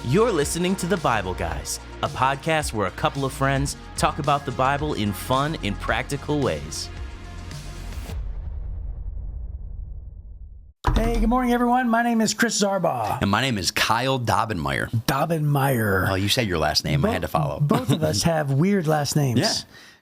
You're listening to The Bible Guys, a podcast where a couple of friends talk about the Bible in fun and practical ways. Hey, good morning, everyone. My name is Chris Zarbaugh. And my name is Kyle Dobbenmeyer. Dobbenmeyer. Oh, you said your last name. I had to follow. Both of us have weird last names. Yeah.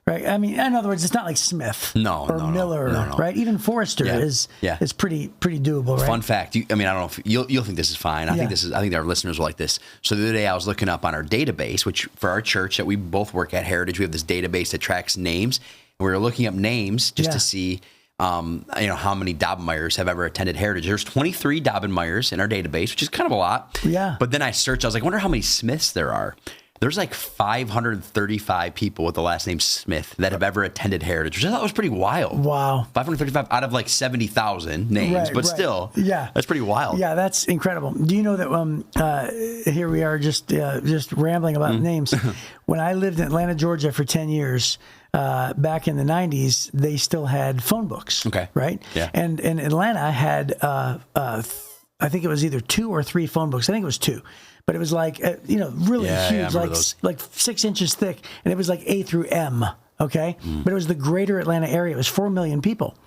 Right. I mean, in other words, it's not like Smith or Miller, right? Even Forrester is pretty doable, right? Fun fact. I don't know if you'll think this is fine. I think our listeners will like this. So the other day I was looking up on our database, which for our church that we both work at, Heritage, we have this database that tracks names. And we were looking up names just to see, how many Dobbenmeyers have ever attended Heritage. There's 23 Dobbenmeyers in our database, which is kind of a lot. Yeah. But then I searched. I was like, I wonder how many Smiths there are. There's like 535 people with the last name Smith that have ever attended Heritage, which I thought was pretty wild. Wow. 535 out of like 70,000 names, but still, that's pretty wild. Yeah, that's incredible. Do you know that here we are just rambling about names. When I lived in Atlanta, Georgia for 10 years, back in the 90s, they still had phone books. Okay. Right? Yeah. And Atlanta had, I think it was either 2 or 3 phone books. I think it was 2. But it was like, really huge, like 6 inches thick. And it was like A through M, okay? But it was the greater Atlanta area. It was 4 million people.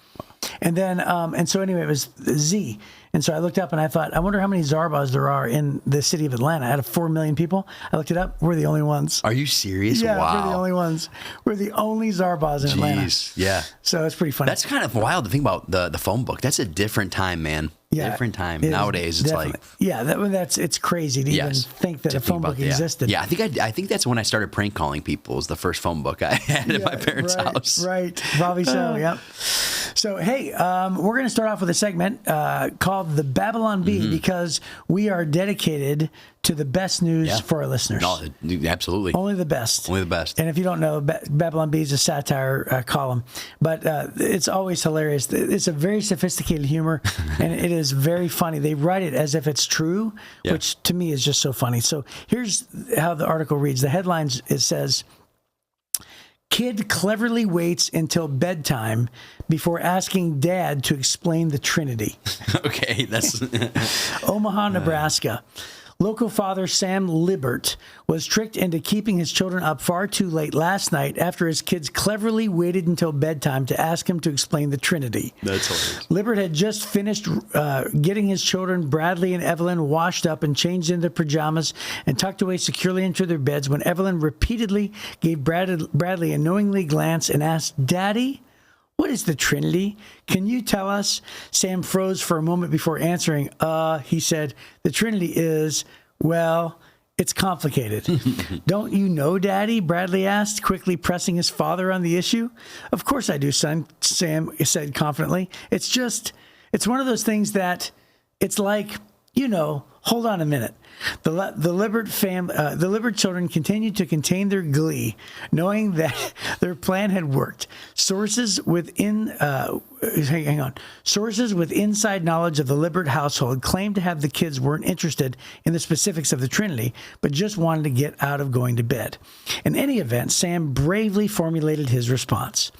And then, so anyway, it was Z. And so I looked up and I thought, I wonder how many Zarbahs there are in the city of Atlanta. Out of 4 million people, I looked it up. We're the only ones. Are you serious? Yeah, wow. we're the only ones. We're the only Zarbahs in Atlanta. Jeez, yeah. So it's pretty funny. That's kind of wild to think about the phone book. That's a different time, man. Yeah, different time. Nowadays, it's definitely. like... Yeah, it's crazy to even think that a phone book existed. Yeah, I think that's when I started prank calling people. Was the first phone book I had at my parents' house. Right, probably so, yep. So, hey, we're going to start off with a segment called The Babylon Bee because we are dedicated to the best news for our listeners. No, absolutely. Only the best. Only the best. And if you don't know, Babylon Bee is a satire column, but it's always hilarious. It's a very sophisticated humor, and it is very funny. They write it as if it's true, which to me is just so funny. So here's how the article reads. The headlines, it says, "Kid cleverly waits until bedtime before asking dad to explain the Trinity." Okay, that's... Omaha, Nebraska. Local father Sam Libert was tricked into keeping his children up far too late last night after his kids cleverly waited until bedtime to ask him to explain the Trinity. That's hilarious. Libert had just finished getting his children, Bradley and Evelyn, washed up and changed into pajamas and tucked away securely into their beds when Evelyn repeatedly gave Bradley a knowingly glance and asked, "Daddy, what is the Trinity? Can you tell us?" Sam froze for a moment before answering. He said, "The Trinity is, well, it's complicated." "Don't you know, Daddy?" Bradley asked, quickly pressing his father on the issue. "Of course I do, son," Sam said confidently. It's one of those things that it's like, hold on a minute. The Libert children continued to contain their glee, knowing that their plan had worked. Sources with inside knowledge of the Libert household claimed to have the kids weren't interested in the specifics of the Trinity, but just wanted to get out of going to bed. In any event, Sam bravely formulated his response.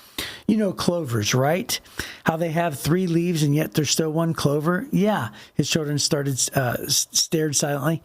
"You know clovers, right? How they have 3 leaves and yet there's still 1 clover?" "Yeah," his children stared silently.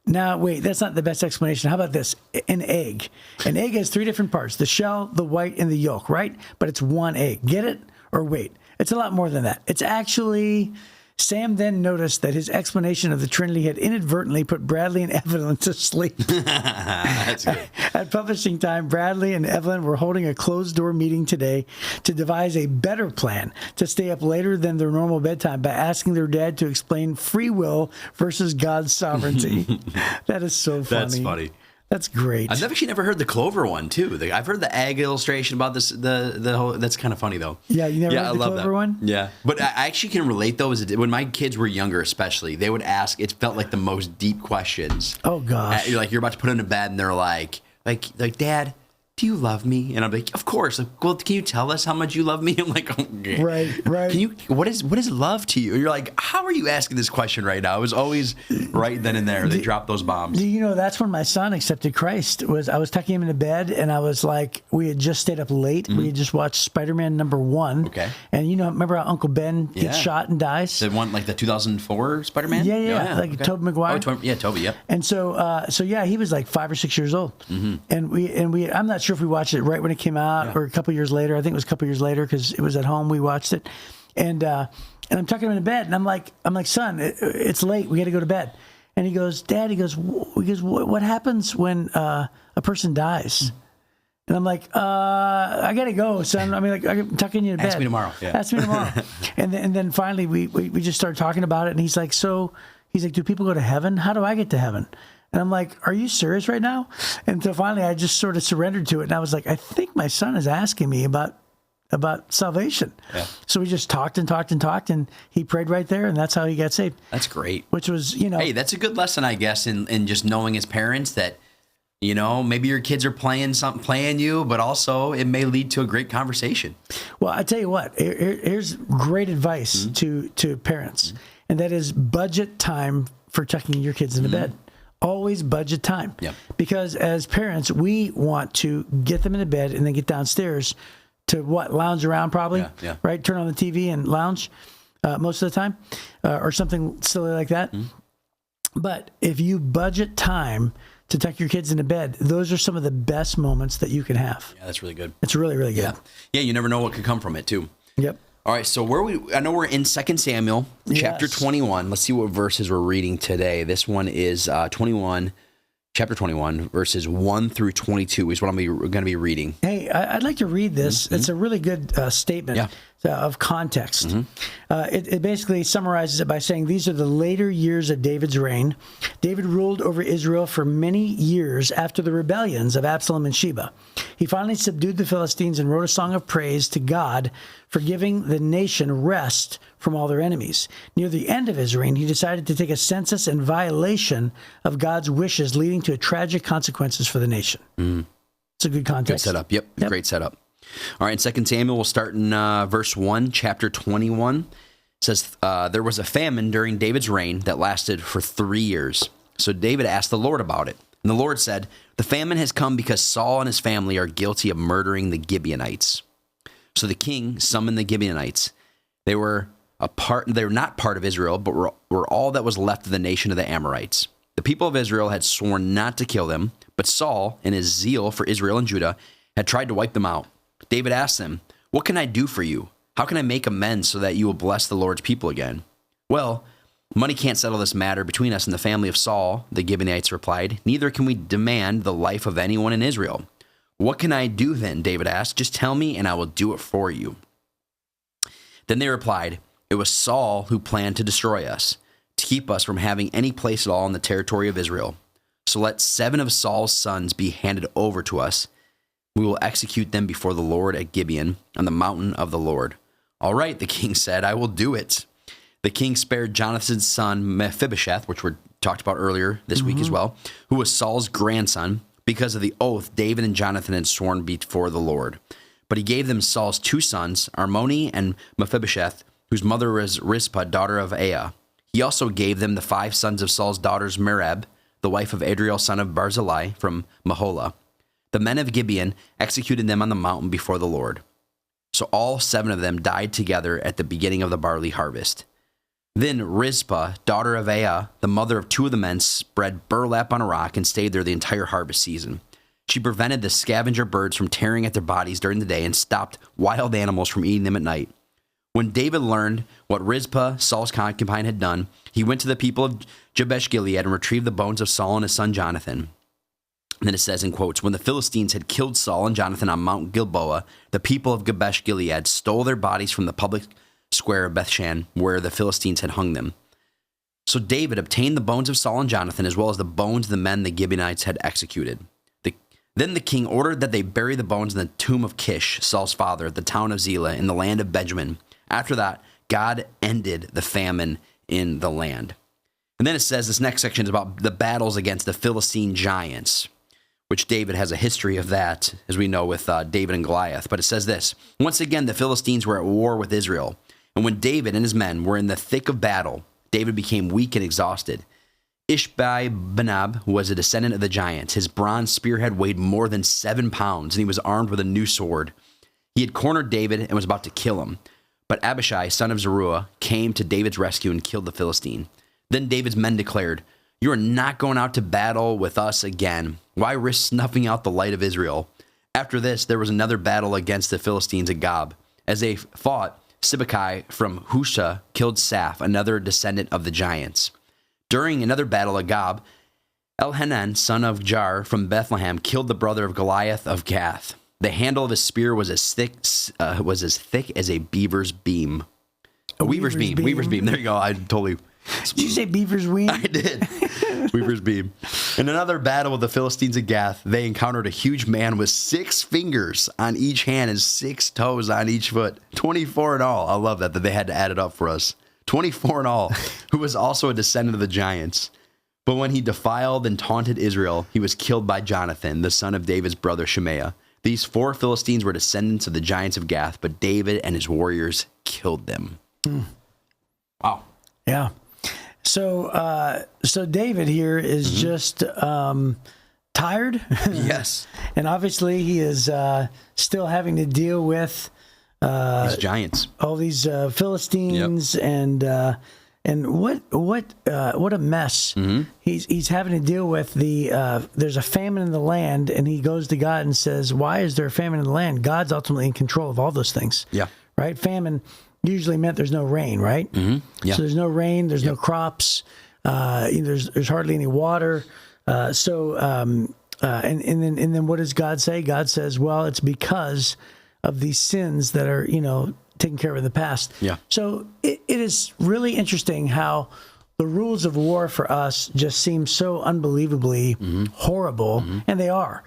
"Now, wait, that's not the best explanation. How about this? An egg. An egg has 3 different parts, the shell, the white, and the yolk, right? But it's 1 egg. Get it? Or wait, it's a lot more than that. It's actually..." Sam then noticed that his explanation of the Trinity had inadvertently put Bradley and Evelyn to sleep. That's good. At publishing time, Bradley and Evelyn were holding a closed-door meeting today to devise a better plan to stay up later than their normal bedtime by asking their dad to explain free will versus God's sovereignty. That is so funny. That's funny. That's great. I've actually never heard the clover one too. I've heard the egg illustration about this. The whole, that's kind of funny though. Yeah, you never heard the clover one? Yeah, but I actually can relate though. When my kids were younger, especially, they would ask. It felt like the most deep questions. Oh gosh! You're about to put them to bed, and they're like, Dad, do you love me? And I'm like, of course. Like, well, can you tell us how much you love me? I'm like, okay. Right. What is love to you? And you're like, how are you asking this question right now? It was always right then and there. They dropped those bombs. Do you know that's when my son accepted Christ? I was tucking him into bed, and I was like, we had just stayed up late. We had just watched Spider-Man #1. Okay. And remember how Uncle Ben gets shot and dies? The one, like the 2004 Spider-Man? Yeah. Like Tobey Maguire. Tobey, yep. And so he was like 5 or 6 years old. And we I'm not sure if we watched it right when it came out or a couple years later. I think it was a couple years later because it was at home. We watched it, and I'm tucking him into bed, and I'm like, son, it's late. We got to go to bed. And he goes, Dad. He goes, what happens when a person dies? And I'm like, I gotta go, son. I mean, like, I'm tucking you to bed. Ask me tomorrow. Yeah. Ask me tomorrow. and then finally we just started talking about it, and he's like, do people go to heaven? How do I get to heaven? And I'm like, are you serious right now? And so finally I just sort of surrendered to it. And I was like, I think my son is asking me about salvation. Yeah. So we just talked, and he prayed right there, and that's how he got saved. That's great. Which was, Hey, that's a good lesson, I guess, in just knowing as parents that, maybe your kids are playing you, but also it may lead to a great conversation. Well, I tell you what, here's great advice to parents, and that is budget time for tucking your kids into bed. Always budget time. Yep. Because as parents, we want to get them into bed and then get downstairs to lounge around probably, right? Turn on the TV and lounge most of the time or something silly like that. But if you budget time to tuck your kids into bed, those are some of the best moments that you can have. Yeah, that's really good. It's really, really good. Yeah, you never know what could come from it too. Yep. All right, so I know we're in 2 Samuel, chapter 21. Let's see what verses we're reading today. This one is chapter 21, verses 1 through 22 is what I'm going to be reading. Hey, I'd like to read this. It's a really good statement of context. It basically summarizes it by saying, these are the later years of David's reign. David ruled over Israel for many years after the rebellions of Absalom and Sheba. He finally subdued the Philistines and wrote a song of praise to God for giving the nation rest from all their enemies. Near the end of his reign, he decided to take a census in violation of God's wishes, leading to tragic consequences for the nation. It's a good context. Good setup. Yep. Great setup. All right, in 2 Samuel, we'll start in verse 1, chapter 21. It says, there was a famine during David's reign that lasted for 3 years. So David asked the Lord about it. And the Lord said, the famine has come because Saul and his family are guilty of murdering the Gibeonites. So the king summoned the Gibeonites. They were not part of Israel, but were all that was left of the nation of the Amorites. The people of Israel had sworn not to kill them, but Saul, in his zeal for Israel and Judah, had tried to wipe them out. David asked them, what can I do for you? How can I make amends so that you will bless the Lord's people again? Well, money can't settle this matter between us and the family of Saul, the Gibeonites replied. Neither can we demand the life of anyone in Israel. What can I do then? David asked. Just tell me and I will do it for you. Then they replied, it was Saul who planned to destroy us, to keep us from having any place at all in the territory of Israel. So let 7 of Saul's sons be handed over to us. We will execute them before the Lord at Gibeon, on the mountain of the Lord. All right, the king said, I will do it. The king spared Jonathan's son Mephibosheth, which we talked about earlier this week as well, who was Saul's grandson, because of the oath David and Jonathan had sworn before the Lord. But he gave them Saul's 2 sons, Armoni and Mephibosheth, whose mother was Rizpah, daughter of Aiah. He also gave them the 5 sons of Saul's daughters, Merab, the wife of Adriel, son of Barzillai, from Mahola. The men of Gibeon executed them on the mountain before the Lord. So all 7 of them died together at the beginning of the barley harvest. Then Rizpah, daughter of Aiah, the mother of 2 of the men, spread burlap on a rock and stayed there the entire harvest season. She prevented the scavenger birds from tearing at their bodies during the day and stopped wild animals from eating them at night. When David learned what Rizpah, Saul's concubine, had done, he went to the people of Jabesh Gilead and retrieved the bones of Saul and his son Jonathan. And then it says in quotes, when the Philistines had killed Saul and Jonathan on Mount Gilboa, the people of Jabesh Gilead stole their bodies from the public square of Bethshan, where the Philistines had hung them. So David obtained the bones of Saul and Jonathan, as well as the bones of the men the Gibeonites had executed. Then the king ordered that they bury the bones in the tomb of Kish, Saul's father, at the town of Zelah, in the land of Benjamin. After that, God ended the famine in the land. And then it says this next section is about the battles against the Philistine giants. which David has a history of that, as we know, with David and Goliath. But it says this: once again, the Philistines were at war with Israel. And when David and his men were in the thick of battle, David became weak and exhausted. Ishbi-Benob was a descendant of the giants. His bronze spearhead weighed more than 7 pounds, and he was armed with a new sword. He had cornered David and was about to kill him. But Abishai, son of Zeruiah, came to David's rescue and killed the Philistine. Then David's men declared, "You are not going out to battle with us again. Why risk snuffing out the light of Israel?" After this, there was another battle against the Philistines at Gob. As they fought, Sibbecai from Husha killed Saph, another descendant of the giants. During another battle at Gob, Elhanan, son of Jar from Bethlehem, killed the brother of Goliath of Gath. The handle of his spear was as thick as a beaver's beam. A weaver's beam. Weaver's beam. There you go. I totally. Did you say beaver's wing? I did. Weaver's beam. In another battle with the Philistines at Gath, they encountered a huge man with 6 fingers on each hand and 6 toes on each foot. 24 in all. I love that they had to add it up for us. 24 in all, who was also a descendant of the giants. But when he defiled and taunted Israel, he was killed by Jonathan, the son of David's brother Shemaiah. These 4 Philistines were descendants of the giants of Gath, but David and his warriors killed them. Wow. Yeah. So David here is just tired. Yes. And obviously he is still having to deal with these giants, all these Philistines, and what a mess. He's having to deal with there's a famine in the land, and he goes to God and says, "Why is there a famine in the land?" God's ultimately in control of all those things. Yeah. Right. Famine usually meant there's no rain, right? Yeah. So there's no rain, there's no crops, there's hardly any water. And then what does God say? God says, well, it's because of these sins that are, taken care of in the past. Yeah. So it is really interesting how the rules of war for us just seem so unbelievably horrible, and they are.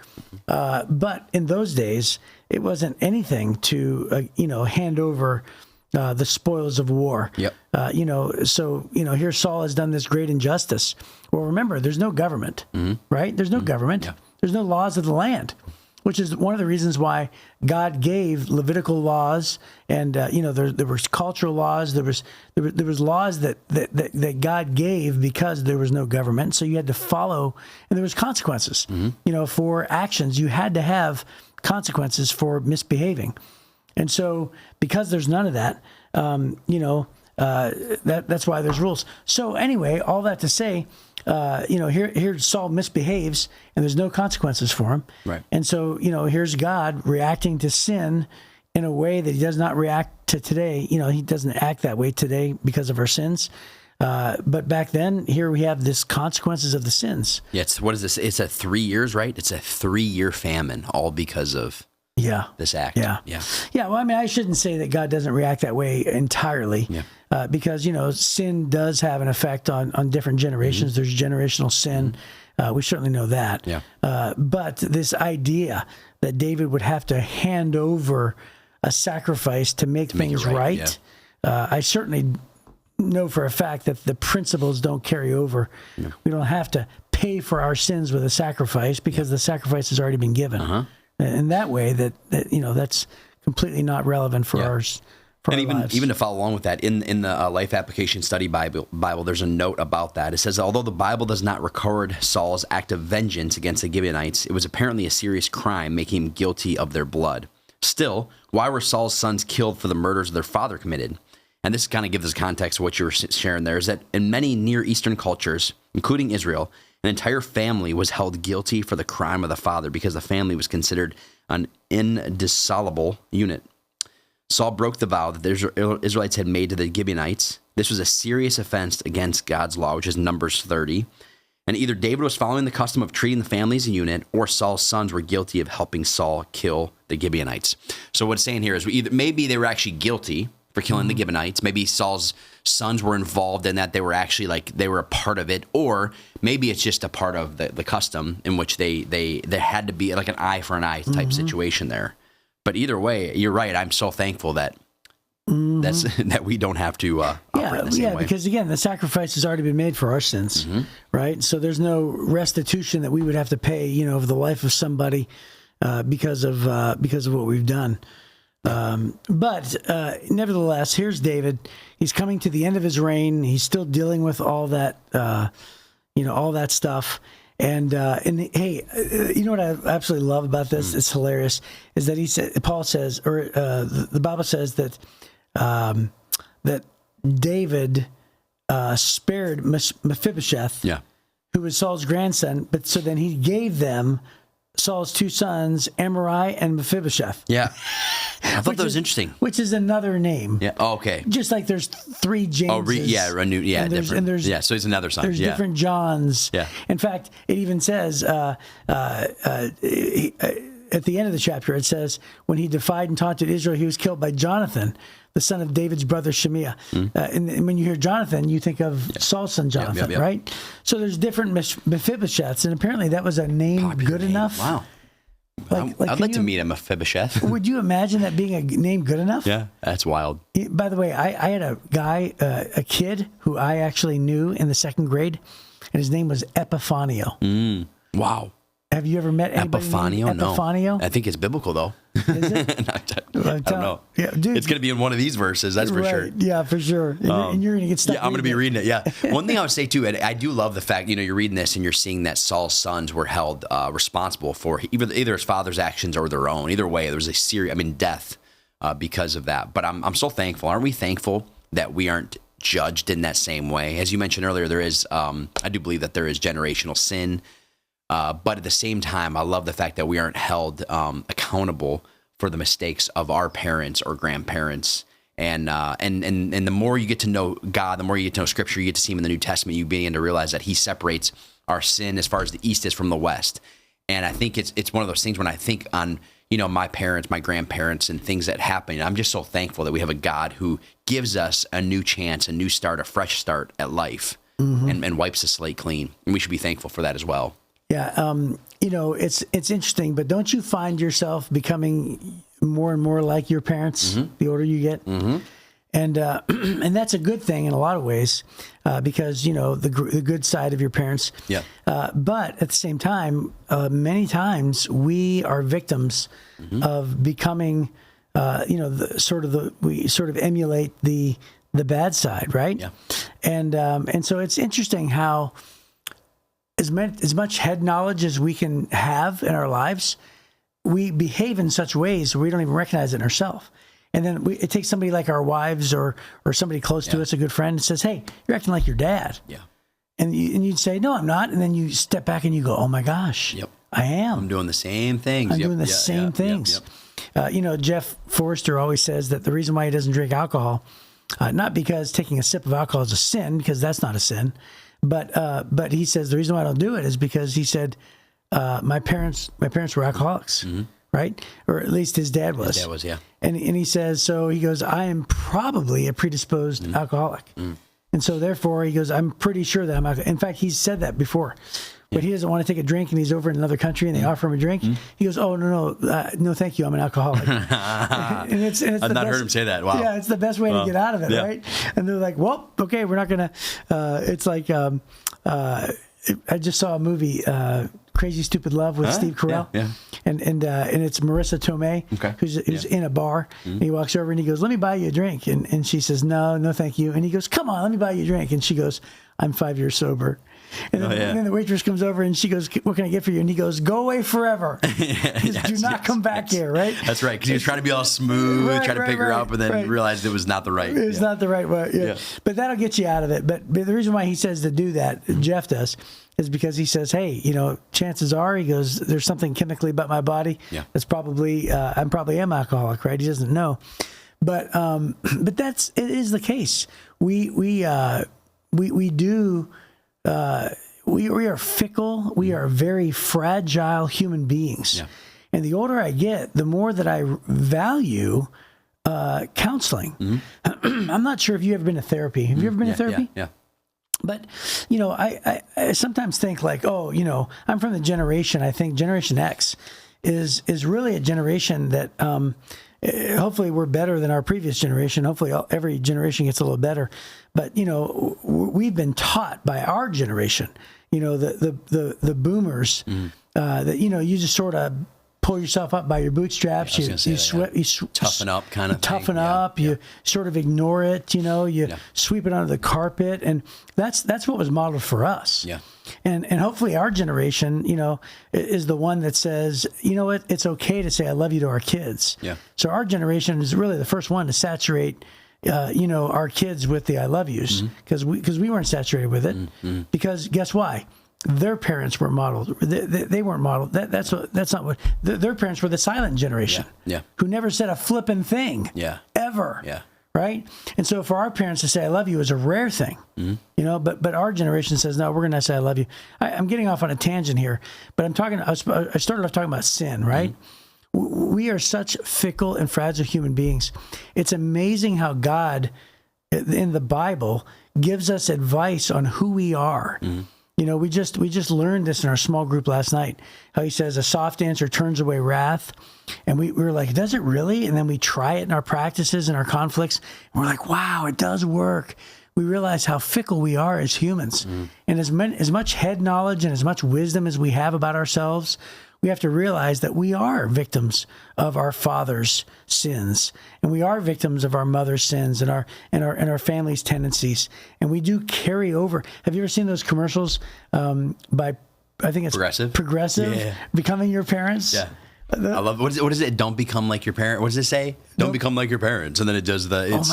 But in those days, it wasn't anything to, hand over the spoils of war. Yep. Here Saul has done this great injustice. Well, remember, there's no government, right? There's no government. Yeah. There's no laws of the land, which is one of the reasons why God gave Levitical laws, and there was cultural laws. There was laws that God gave because there was no government. So you had to follow, and there was consequences. For actions, you had to have consequences for misbehaving. And so, because there's none of that, that's why there's rules. So anyway, all that to say, here Saul misbehaves, and there's no consequences for him. Right. And so, here's God reacting to sin in a way that he does not react to today. He doesn't act that way today because of our sins. But back then, here we have this consequences of the sins. Yeah. What is this? It's a 3 years, right? It's a 3-year famine, all because of this act. Yeah. Well, I shouldn't say that God doesn't react that way entirely, because, sin does have an effect on different generations. There's generational sin. We certainly know that. Yeah. But this idea that David would have to hand over a sacrifice to make things right, I certainly know for a fact that the principles don't carry over. Yeah. We don't have to pay for our sins with a sacrifice because the sacrifice has already been given. In that way, that's completely not relevant for ours. And even to follow along with that, in the Life Application Study Bible, there's a note about that. It says, although the Bible does not record Saul's act of vengeance against the Gibeonites, it was apparently a serious crime, making him guilty of their blood. Still, why were Saul's sons killed for the murders their father committed? And this kind of gives us context of what you were sharing there, is that in many Near Eastern cultures, including Israel, an entire family was held guilty for the crime of the father because the family was considered an indissoluble unit. Saul broke the vow that the Israelites had made to the Gibeonites. This was a serious offense against God's law, which is Numbers 30. And either David was following the custom of treating the family as a unit, or Saul's sons were guilty of helping Saul kill the Gibeonites. So what it's saying here is maybe they were actually guilty for killing the Gibeonites. Maybe Saul's sons were involved in that. They were actually they were a part of it, or maybe it's just a part of the custom in which they had to be like an eye for an eye type situation there. But either way, you're right. I'm so thankful that That's that we don't have to operate in the same way. Because again, the sacrifice has already been made for our sins, right? So there's no restitution that we would have to pay, over the life of somebody because of what we've done. But nevertheless, here's David. He's coming to the end of his reign. He's still dealing with all that, all that stuff. And hey, you know what I absolutely love about this? It's hilarious. Is that Paul says, or the Bible says that that David spared Mephibosheth, who was Saul's grandson. But so then he gave them Saul's two sons, Amariah and Mephibosheth. Yeah. I thought that was interesting. Which is another name. Yeah. Oh, okay. Just like there's three Jameses. Different. So he's another son. There's different Johns. Yeah. In fact, it even says at the end of the chapter, it says, when he defied and taunted Israel, he was killed by Jonathan, the son of David's brother Shemiah. And when you hear Jonathan, you think of Saul's son Jonathan, right? So there's different Mephibosheths, and apparently that was a name Popular good name. enough. Wow. I'd like to meet a Mephibosheth. Would you imagine that being a name good enough? Yeah, that's wild. By the way, I had a guy, a kid who I actually knew in the second grade, and his name was Epifanio. Wow. Have you ever met anybody Epifanio? named Epifanio? No. I think it's biblical, though. Is it? I don't know. Yeah, dude, it's going to be in one of these verses, that's for sure. Yeah, for sure. And you're going to get stuck. Yeah, I'm going to be reading it. Yeah. One thing I would say, too, I do love the fact, you're reading this and you're seeing that Saul's sons were held responsible for either his father's actions or their own. Either way, there was a serious, death because of that. But I'm so thankful. Aren't we thankful that we aren't judged in that same way? As you mentioned earlier, there is, I do believe that there is generational sin. But at the same time, I love the fact that we aren't held accountable for the mistakes of our parents or grandparents. And the more you get to know God, the more you get to know Scripture, you get to see Him in the New Testament, you begin to realize that He separates our sin as far as the East is from the West. And I think it's one of those things when I think on my parents, my grandparents, and things that happen. I'm just so thankful that we have a God who gives us a new chance, a new start, a fresh start at life, and wipes the slate clean. And we should be thankful for that as well. Yeah, it's interesting, but don't you find yourself becoming more and more like your parents the older you get? And that's a good thing in a lot of ways because the good side of your parents. Yeah. But at the same time, many times we are victims of becoming, we sort of emulate the bad side, right? Yeah. And so it's interesting how as much head knowledge as we can have in our lives, we behave in such ways where we don't even recognize it in ourselves. And then it takes somebody like our wives or somebody close to us, a good friend, and says, "Hey, you're acting like your dad." Yeah. And you'd say, "No, I'm not." And then you step back and you go, "Oh my gosh, I am. I'm doing the same things. I'm doing the same things." Jeff Forrester always says that the reason why he doesn't drink alcohol, not because taking a sip of alcohol is a sin, because that's not a sin. But he says the reason why I don't do it is because he said my parents were alcoholics, right? Or at least his dad was. His dad was, yeah. And he says, so he goes, I am probably a predisposed alcoholic. And so therefore he goes, I'm pretty sure that I'm alcoholic. In fact, he's said that before. But he doesn't want to take a drink, and he's over in another country, and they offer him a drink. He goes, "Oh no, thank you, I'm an alcoholic." and it's I've not heard him say that. Wow. Yeah, it's the best way to get out of it, right? And they're like, "Well, okay, we're not gonna." It's like I just saw a movie, Crazy Stupid Love with Steve Carell, and it's Marissa Tomei, who's in a bar. And he walks over and he goes, "Let me buy you a drink," and she says, "No, thank you." And he goes, "Come on, let me buy you a drink." And she goes, "I'm 5 years sober." And then the waitress comes over and she goes, "What can I get for you?" And he goes, "Go away forever. Do not come back here," right? That's right, because he was trying to be all smooth, trying to pick her up, and then realized it was not the right. It's not the right way. Yeah. But that'll get you out of it. But the reason why he says to do that, Jeff does, is because he says, "Hey, chances are," he goes, "there's something chemically about my body that's probably I'm probably am alcoholic," right? He doesn't know, but it is the case. We do. We are fickle. We are very fragile human beings. Yeah. And the older I get, the more that I value counseling. I'm not sure if you've ever been to therapy. Have you ever been to therapy? Yeah. But, I sometimes think like, I'm from the generation, I think Generation X is really a generation that hopefully we're better than our previous generation. Hopefully every generation gets a little better. But, we've been taught by our generation, the boomers, that, you just sort of pull yourself up by your bootstraps. You toughen up kind of toughen up. You sort of ignore it. You sweep it under the carpet, and that's what was modeled for us. Yeah. And hopefully our generation, is the one that says, you know what, it's okay to say I love you to our kids. Yeah. So our generation is really the first one to saturate, our kids with the I love yous, because we weren't saturated with it. Mm-hmm. Because guess why? Their parents were modeled. They weren't modeled. That's not what their parents were. The silent generation, who never said a flippin' thing, ever, right? And so for our parents to say "I love you" is a rare thing, But our generation says no. We're going to say "I love you." I'm getting off on a tangent here, but I started off talking about sin, right? Mm-hmm. We are such fickle and fragile human beings. It's amazing how God, in the Bible, gives us advice on who we are. Mm-hmm. We just learned this in our small group last night, how he says a soft answer turns away wrath. And we were like, does it really? And then we try it in our practices and our conflicts. And we're like, wow, it does work. We realize how fickle we are as humans. Mm-hmm. And as much head knowledge and as much wisdom as we have about ourselves, we have to realize that we are victims of our father's sins, and we are victims of our mother's sins and our family's tendencies, and we do carry over. Have you ever seen those commercials by, I think it's Progressive, becoming your parents? Yeah. I love what is it? Don't become like your parent. What does it say? Don't become like your parents. And then it does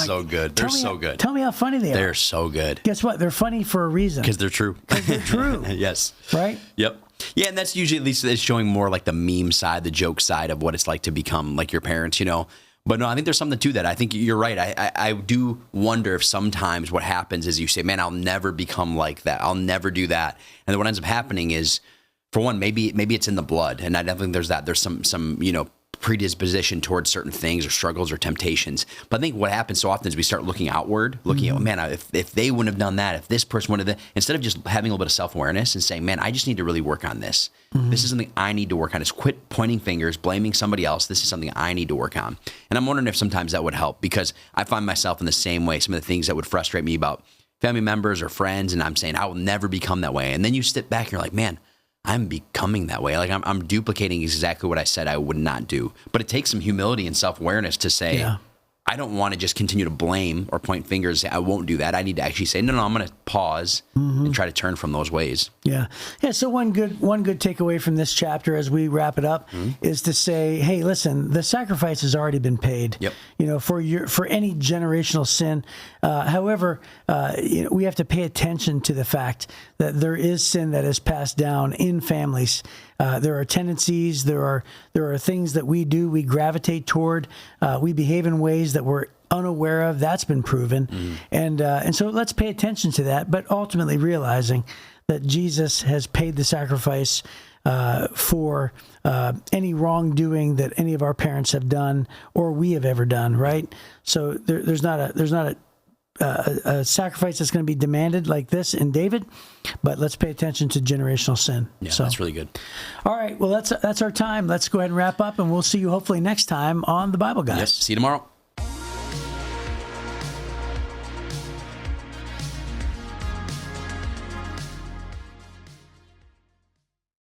so good. They're so good. Tell me how funny they are. They're so good. Guess what? They're funny for a reason. Because they're true. Yes. Right? Yep. Yeah, and that's usually, at least it's showing more like the meme side, the joke side of what it's like to become like your parents, But no, I think there's something to that. I think you're right. I do wonder if sometimes what happens is you say, man, I'll never become like that. I'll never do that. And then what ends up happening is, for one, maybe it's in the blood. And I definitely think there's that. There's some predisposition towards certain things or struggles or temptations. But I think what happens so often is we start looking outward, looking at, man, if they wouldn't have done that, if this person would have, instead of just having a little bit of self-awareness and saying, man, I just need to really work on this. Mm-hmm. This is something I need to work on. Is quit pointing fingers, blaming somebody else. This is something I need to work on. And I'm wondering if sometimes that would help, because I find myself in the same way. Some of the things that would frustrate me about family members or friends, and I'm saying, I will never become that way. And then you step back and you're like, man, I'm becoming that way. Like I'm duplicating exactly what I said I would not do. But it takes some humility and self-awareness to say, I don't want to just continue to blame or point fingers. I won't do that. I need to actually say, no, I'm going to pause and try to turn from those ways. Yeah. So one good takeaway from this chapter as we wrap it up is to say, hey, listen, the sacrifice has already been paid. Yep. For any generational sin. However, we have to pay attention to the fact that there is sin that is passed down in families. There are tendencies, there are things that we do, we gravitate toward, we behave in ways that we're unaware of. That's been proven. And so let's pay attention to that, but ultimately realizing that Jesus has paid the sacrifice for any wrongdoing that any of our parents have done or we have ever done, right? So there's not a sacrifice that's going to be demanded like this in David, but let's pay attention to generational sin. Yeah, so that's really good. All right, well, that's our time. Let's go ahead and wrap up, and we'll see you hopefully next time on The Bible Guys. Yep. See you tomorrow.